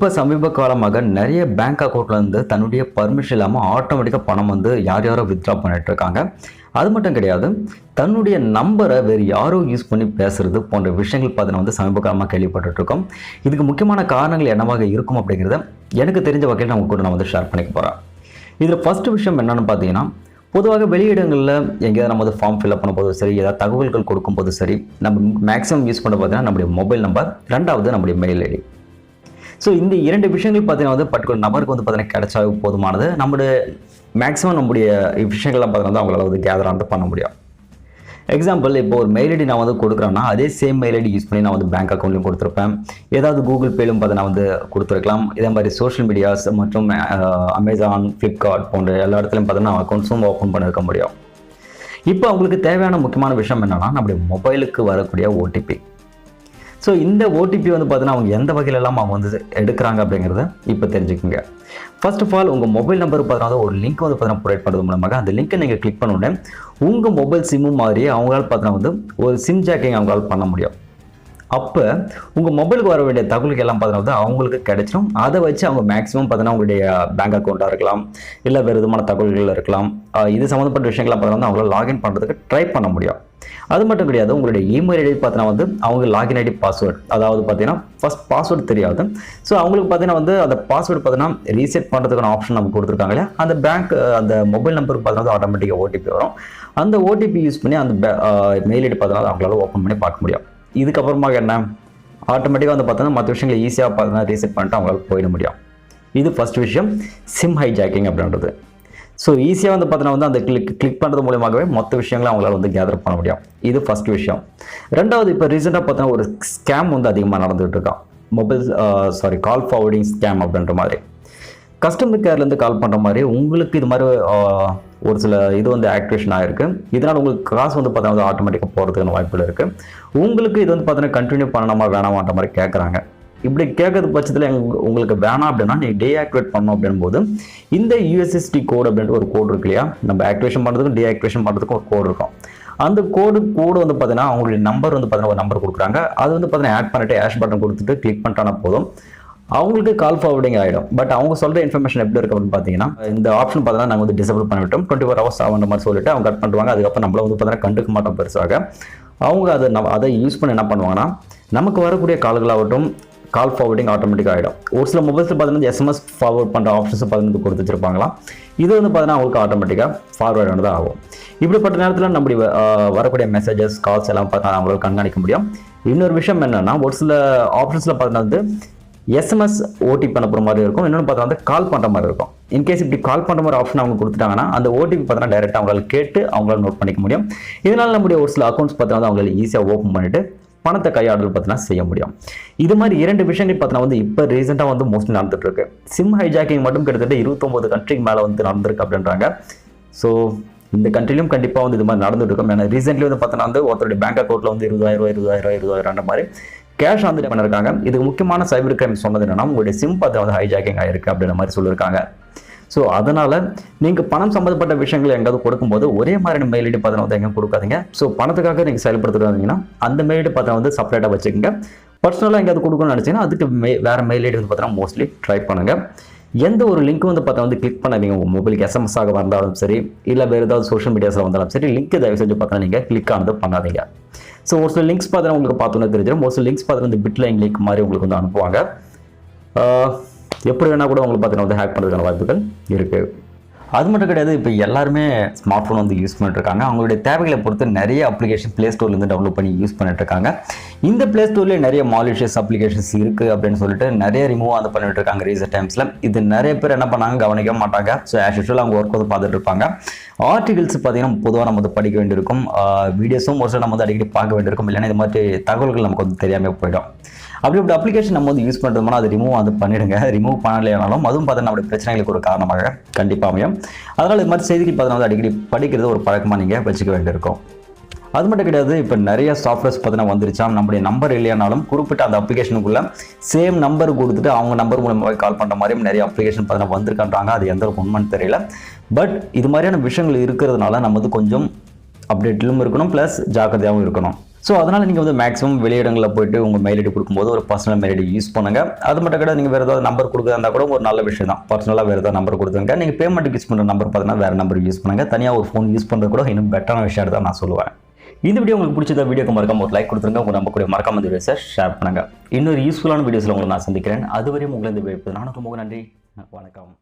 இப்போ சமீப காலமாக நிறைய பேங்க் அக்கௌண்ட்லேருந்து தன்னுடைய பர்மிஷன் இல்லாமல் ஆட்டோமேட்டிக்காக பணம் யாரோ வித்ட்ரா பண்ணிட்டு இருக்காங்க. அது மட்டும் கிடையாது, தன்னுடைய நம்பரை வேறு யாரோ யூஸ் பண்ணி பேசுறது போன்ற விஷயங்கள் பார்த்தீங்கன்னா சமீப காலமாக கேள்விப்பட்டுருக்கோம். இதுக்கு முக்கியமான காரணங்கள் என்னவாக இருக்கும் அப்படிங்கிறத எனக்கு தெரிஞ்ச வகையில் நான் கூட நான் ஷேர் பண்ணிக்க போகிறேன். இதில் ஃபஸ்ட்டு விஷயம் என்னென்னு பார்த்தீங்கன்னா, பொதுவாக வெளியிடங்களில் எங்கேயாவது நம்ம ஃபார்ம் ஃபில்அப் பண்ணும்போது சரி, ஏதாவது தகவல்கள் கொடுக்கும்போது சரி, நம்ம மேக்ஸிமம் யூஸ் பண்ண பார்த்தீங்கன்னா நம்முடைய மொபைல் நம்பர், ரெண்டாவது நம்முடைய மெயில் ஐடி. ஸோ இந்த இரண்டு விஷயங்கள் பார்த்தீங்கன்னா பர்டிகுலர் நபருக்கு பார்த்தீங்கன்னா கிடைச்சா போதுமானது. நம்மளுடைய மேக்ஸிமம் நம்முடைய விஷயங்கள்லாம் பார்த்தீங்கன்னா அவங்களால கேதர் பண்ண முடியும். எக்ஸாம்பிள், இப்போ ஒரு மெயில் ஐடி நான் கொடுக்குறேன்னா அதே சேம் மெயில் ஐடி யூஸ் பண்ணி நான் பேங்க் அக்கௌண்ட்லையும் கொடுத்துருப்பேன். ஏதாவது கூகுள் பேலும் பார்த்தீங்கன்னா கொடுத்துருக்கலாம். இதே மாதிரி சோஷியல் மீடியாஸ் மற்றும் அமேசான், ஃப்ளிப்கார்ட் போன்ற எல்லா இடத்துலையும் பார்த்தீங்கன்னா அக்கௌண்ட்ஸும் ஓப்பன் பண்ணியிருக்க முடியும். இப்போ அவங்களுக்கு தேவையான முக்கியமான விஷயம் என்னென்னா நம்முடைய மொபைலுக்கு வரக்கூடிய ஓடிபி. ஸோ இந்த ஓடிபி பார்த்தீங்கன்னா அவங்க எந்த வகையிலெல்லாம் அவங்க எடுக்கிறாங்க அப்படிங்கிறத இப்போ தெரிஞ்சுக்கோங்க. ஃபர்ஸ்ட் ஆஃப் ஆல், உங்கள் மொபைல் நம்பருக்கு பார்த்தீங்கன்னா ஒரு லிங்க் பார்த்தீங்கன்னா ப்ரொவைட் பண்ணுறது மூலமாக அந்த லிங்க்கை நீங்கள் கிளிக் பண்ண உடனே உங்கள் மொபைல் சிம்மு மாதிரி அவங்களால பார்த்தீங்கன்னா ஒரு சிம் ஜாக்கிங் அவங்களால பண்ண முடியும். அப்போ உங்கள் மொபைலுக்கு வர வேண்டிய தகவலுக்கு எல்லாம் பார்த்தீங்கன்னா அவங்களுக்கு கிடைச்சிடும். அதை வச்சு அவங்க மேக்ஸிமம் பார்த்தீங்கன்னா உங்களுடைய பேங்க் அக்கௌண்ட்டாக இருக்கலாம், இல்லை வேறு விதமான தகவல்கள் இருக்கலாம், இது சம்மந்தப்பட்ட விஷயங்கள்லாம் பார்த்தீங்கன்னா அவங்களால லாகின் பண்ணுறதுக்கு ட்ரை பண்ண முடியும். அது மட்டும் கிடையாது, உங்களுடைய இமெயில் ஐடி பார்த்தீங்கன்னா அவங்க லாகின் ஐடி பாஸ்வேர்டு, அதாவது பார்த்தீங்கன்னா ஃபர்ஸ்ட் பாஸ்வேர்டு தெரியாது. ஸோ அவங்களுக்கு பார்த்தீங்கன்னா அந்த பாஸ்வேர்டு பார்த்தீங்கன்னா ரீசெட் பண்ணுறதுக்கான ஆப்ஷன் நமக்கு கொடுத்துருக்காங்க இல்லையா, அந்த பேங்க் அந்த மொபைல் நம்பருக்கு பார்த்தீங்கன்னா ஆட்டோமேட்டிக்காக ஓடிபி வரும். அந்த ஓடிபி யூஸ் பண்ணி அந்த மெயில் ஐடி பார்த்தீங்கன்னா அவங்களால ஓப்பன் பண்ணி பார்க்க முடியும். இதுக்கப்புறமாக என்ன, ஆட்டோமேட்டிக்காக பார்த்தீங்கன்னா மற்ற விஷயங்களை ஈஸியாக பார்த்தீங்கன்னா ரீசெட் பண்ணிட்டு அவங்களால போயிட முடியும். இது ஃபர்ஸ்ட் விஷயம், சிம் ஹைஜாக்கிங் அப்படின்றது. ஸோ ஈஸியாக பார்த்தீங்கன்னா அந்த கிளிக் பண்ணுறது மூலமாகவே மொத்த விஷயங்களை அவங்களால கேதர் பண்ண முடியும். இது ஃபர்ஸ்ட் விஷயம். ரெண்டாவது, இப்போ ரீசெண்டாக பார்த்தீங்கன்னா ஒரு ஸ்கேம் அதிகமாக நடந்துகிட்டு இருக்கான். மொபைல் கால் ஃபார்வர்டிங் ஸ்கேம் அப்படின்ற மாதிரி கஸ்டமர் கேர்லேருந்து கால் பண்ணுற மாதிரி உங்களுக்கு இது மாதிரி ஒரு சில இது ஆக்டிவேஷன் ஆகிருக்கு. இதனால் உங்களுக்கு காசு பார்த்தீங்கன்னா ஆட்டோமேட்டிக்காக போகிறதுக்கான வாய்ப்புகள் இருக்குது. உங்களுக்கு இது பார்த்தீங்கன்னா கண்டினியூ பண்ணணுமா வேணாமான்ற மாதிரி கேட்குறாங்க. இப்படி கேட்கறது பட்சத்தில் உங்களுக்கு வேணாம் அப்படின்னா நீங்கள் டீஆக்டிவேட் பண்ணணும் அப்படின்போது இந்த யூஎஸ்எஸ்டி கோட் அப்படின்ட்டு ஒரு கோடு இருக்கு இல்லையா, நம்ம ஆக்டிவேஷன் பண்ணுறதுக்கும் டீஆக்டிவேஷன் பண்ணுறதுக்கும் ஒரு கோடு இருக்கும். அந்த கோடு பார்த்தீங்கன்னா அவங்களுடைய நம்பர் பார்த்தீங்கன்னா ஒரு நம்பர் கொடுக்குறாங்க. அது பார்த்தீங்கன்னா ஆட் பண்ணிட்டு ஹேஷ் பட்டன் கொடுத்துட்டு கிளிக் பண்ணிட்டானா போதும், அவங்களுக்கு கால் ஃபார்வர்டிங் ஆகிடும். பட் அவங்க சொல்கிற இன்ஃபர்மேஷன் எப்படி இருக்கு அப்படின்னு பார்த்தீங்கன்னா, இந்த ஆப்ஷன் பார்த்தீங்கன்னா நாங்கள் டிசேபிள் பண்ணிவிட்டோம், 24 hours ஆகுன்ற மாதிரி சொல்லிட்டு அவங்க கட் பண்ணுவாங்க. அதுக்கப்புறம் நம்மள பார்த்தீங்கன்னா கண்டுக்க மாட்டோம் பெருசாக. அவங்க அதை யூஸ் பண்ணி என்ன பண்ணுவாங்கன்னா, நமக்கு வரக்கூடிய கால்களாகட்டும் கால் ஃபார்வர்டிங் ஆட்டோமேட்டிக் ஆகிடும். ஒரு சில மொபைல்ஸில் பார்த்தீங்கன்னா எஸ்எம்எஸ் ஃபார்வர்ட் பண்ணுற ஆப்ஷன்ஸ் பார்த்தீங்கன்னா கொடுத்து வச்சிருப்பாங்களாம். இது பார்த்தீங்கன்னா அவங்களுக்கு ஆட்டோமேட்டிக்காக ஃபார்வர்ட் ஆனது ஆகும். இப்படிப்பட்ட நேரத்தில் நம்முடைய வரக்கூடிய மெசேஜஸ், கால்ஸ் எல்லாம் பார்த்தா அவங்களால கண்காணிக்க முடியும். இன்னொரு விஷயம் என்னென்னா, ஒரு சில ஆப்ஷன்ஸில் பார்த்தீங்கன்னா எஸ்எம்எஸ் ஓடிபி அனுப்புற மாதிரி இருக்கும், இன்னொன்று பார்த்தா கால் பண்ணுற மாதிரி இருக்கும். இன்கேஸ் இப்படி கால் பண்ணுற மாதிரி ஆப்ஷன் அவங்க கொடுத்துட்டாங்கன்னா அந்த ஓடிபி பார்த்தீங்கன்னா டைரெக்டாக அவங்களால கேட்டு அவங்களால நோட் பண்ணிக்க முடியும். இதனால் நம்முடைய ஒரு சில அக்கௌண்ட்ஸ் பார்த்தீங்கன்னா அவங்களால ஈஸியாக ஓப்பன் பண்ணிட்டு பணத்தை கையாடல் பார்த்தீங்கன்னா செய்ய முடியும். இது மாதிரி இரண்டு விஷயங்கள் பார்த்தீங்கன்னா இப்போ ரீசெண்டாக மோஸ்ட்லி நடந்துட்டு இருக்கு. சிம் ஹைஜாக்கிங் மட்டும் கிட்டத்தட்ட 29 கண்ட்ரிக்கு மேலே நடந்திருக்கு அப்படின்றாங்க. ஸோ இந்த கண்ட்ரிலையும் கண்டிப்பாக இது மாதிரி நடந்துட்டு இருக்கும். ஏன்னா ரீசென்ட்லி பார்த்தீங்கன்னா ஒருத்தருடைய பேங்க் அக்கௌண்ட்டில் 20,000 மாதிரி கேஷ் பண்ணிருக்காங்க. இதுக்கு முக்கியமான சைபர் கிரைம் சொன்னது என்னன்னா, உங்களுடைய சிம் பார்த்தீங்கன்னா ஹைஜாக்கிங் ஆயிருக்கு அப்படின்ற மாதிரி சொல்லியிருக்காங்க. ஸோ அதனால் நீங்கள் பணம் சம்மந்தப்பட்ட விஷயங்கள் எங்காவது கொடுக்கும்போது ஒரே மாதிரியான மெயில் ஐடி பார்த்தீங்கன்னா எங்கேயும் கொடுக்காதீங்க. ஸோ பணத்துக்காக நீங்கள் செயல்படுத்திட்டு வந்தீங்கன்னா அந்த மெயில் ஐடி பார்த்தீங்கன்னா செப்பரேட்டாக வச்சுக்கோங்க. பர்சனலாக எங்கேயாவது கொடுக்கணும்னு நினச்சிங்கன்னா அதுக்கு வேறு மெயில் ஐடி பார்த்தீங்கன்னா மோஸ்ட்லி ட்ரை பண்ணுங்கள். எந்த ஒரு லிங்க் பார்த்தா கிளிக் பண்ணாதீங்க. உங்கள் மொபைலுக்கு எஸ்எம்எஸ் ஆக வந்தாலும் சரி, இல்லை வேறு ஏதாவது சோஷியல் மீடியாஸில் வந்தாலும் சரி, லிங்க் தயவு செஞ்சு பார்த்தா நீங்கள் கிளிக் ஆனது பண்ணாதீங்க. ஸோ ஒரு சில லிங்க்ஸ் பார்த்தீங்கன்னா உங்களுக்கு பார்த்தோன்னே தெரிஞ்சிடும். ஒரு சில லிங்க்ஸ் பார்த்தீங்கன்னா பிட்லைன் லிங்க் மாதிரி உங்களுக்கு அனுப்புவாங்க. எப்படி வேணால் கூட உங்களுக்கு பார்த்தீங்கன்னா ஹேக் பண்ணுறதுக்கான வாய்ப்புகள் இருக்குது. அது மட்டும் கிடையாது, இப்போ எல்லாருமே ஸ்மார்ட் ஃபோன் யூஸ் பண்ணிட்டு இருக்காங்க. அவங்களுடைய தேவைகளை பொறுத்து நிறைய அப்ளிகேஷன் ப்ளே ஸ்டோர்லேருந்து டவுன்லோட் பண்ணி யூஸ் பண்ணிட்டு இருக்காங்க. இந்த ப்ளே ஸ்டோர்லேயே நிறைய மாலிஷியஸ் அப்ளிகேஷன்ஸ் இருக்குது அப்படின்னு சொல்லிட்டு நிறைய ரிமூவ் பண்ணிட்டு இருக்காங்க ரீசெண்ட் டைம்ஸில். இது நிறைய பேர் என்ன பண்ணாங்க, கவனிக்க மாட்டாங்க. ஸோ ஆஸ் யூஷுவல் அவங்க ஒர்க் பார்த்துட்டு இருப்பாங்க. ஆர்டிகல்ஸ் பார்த்தீங்கன்னா பொதுவாக நம்ம படிக்க வேண்டியிருக்கும், வீடியோஸும் ஒரு சில நம்ம அடிக்கடி பார்க்க வேண்டியிருக்கும். இல்லைன்னா இது மாதிரி தகவல்கள் நமக்கு தெரியாமல் போயிடும். அப்படி இப்படி அப்ளிகேஷன் நம்ம யூஸ் பண்ணுறோம்னா அது ரிமூவ் பண்ணிடுங்க. ரிமூவ் பண்ணலையானாலும் அதுவும் பார்த்தா நம்மளுடைய பிரச்சனைகளுக்கு ஒரு காரணமாக கண்டிப்பாக அமையும். அதனால் இது மாதிரி செய்திகள் பார்த்தீங்கன்னா அடிக்கடி படிக்கிறது ஒரு பழக்கமாக நீங்கள் வச்சுக்க வேண்டியிருக்கும். அது மட்டும் கிடையாது, இப்போ நிறைய சாஃப்ட்வேர்ஸ் பார்த்தீங்கன்னா வந்துருச்சா, நம்முடைய நம்பர் இல்லையானாலும் குறிப்பிட்ட அந்த அப்ளிகேஷனுக்குள்ள சேம் நம்பர் கொடுத்துட்டு அவங்க நம்பர் மூலமாக கால் பண்ணுற மாதிரியும் நிறைய அப்ளிகேஷன் பார்த்தீங்கன்னா வந்திருக்காங்க. அது எந்த ஒரு உண்மைன்னு தெரியல. பட் இது மாதிரியான விஷயங்கள் இருக்கிறதுனால நம்ம கொஞ்சம் அப்டேட்டிலும் இருக்கணும், ப்ளஸ் ஜாக்கிரதையாகவும் இருக்கணும். ஸோ அதனால் நீங்கள் வந்து மேக்ஸிமம் வெளியிடங்களில் போய்ட்டு உங்கள் மெயில் ஐடி கொடுக்கும்போது ஒரு பர்சனல் மெயில் ஐடி யூஸ் பண்ணுங்கள். அது மட்டும் கிடையாது, நீங்கள் வேறு ஏதாவது நம்பர் கொடுக்குறதா இருந்தால் கூட ஒரு நல்ல விஷயம் தான். பர்சனலாக வேறு ஏதாவது நம்பர் கொடுத்துங்க. நீங்கள் பேமெண்ட்டுக்கு யூஸ் பண்ணுற நம்பர் பார்த்தீங்கன்னா வேறு நம்பர் யூஸ் பண்ணுங்கள். தனியாக ஒரு ஃபோன் யூஸ் பண்ணுறது கூட இன்னும் பெட்டரான விஷயம் தான் நான் சொல்லுவேன். இந்த வீடியோ உங்களுக்கு பிடிச்ச வீடியோக்கு மறக்காம ஒரு லைக் கொடுத்துருங்க. உங்கள் நம்ப கூட மறக்காம இந்த வீடியோஸை ஷேர் பண்ணுங்கள். இன்னொரு யூஸ்ஃபுல்லான வீடியோஸில் உங்களை நான் சந்திக்கிறேன். அதுவரையும் உங்களை இந்த வீடியோ நான் ரொம்ப நன்றி. வணக்கம்.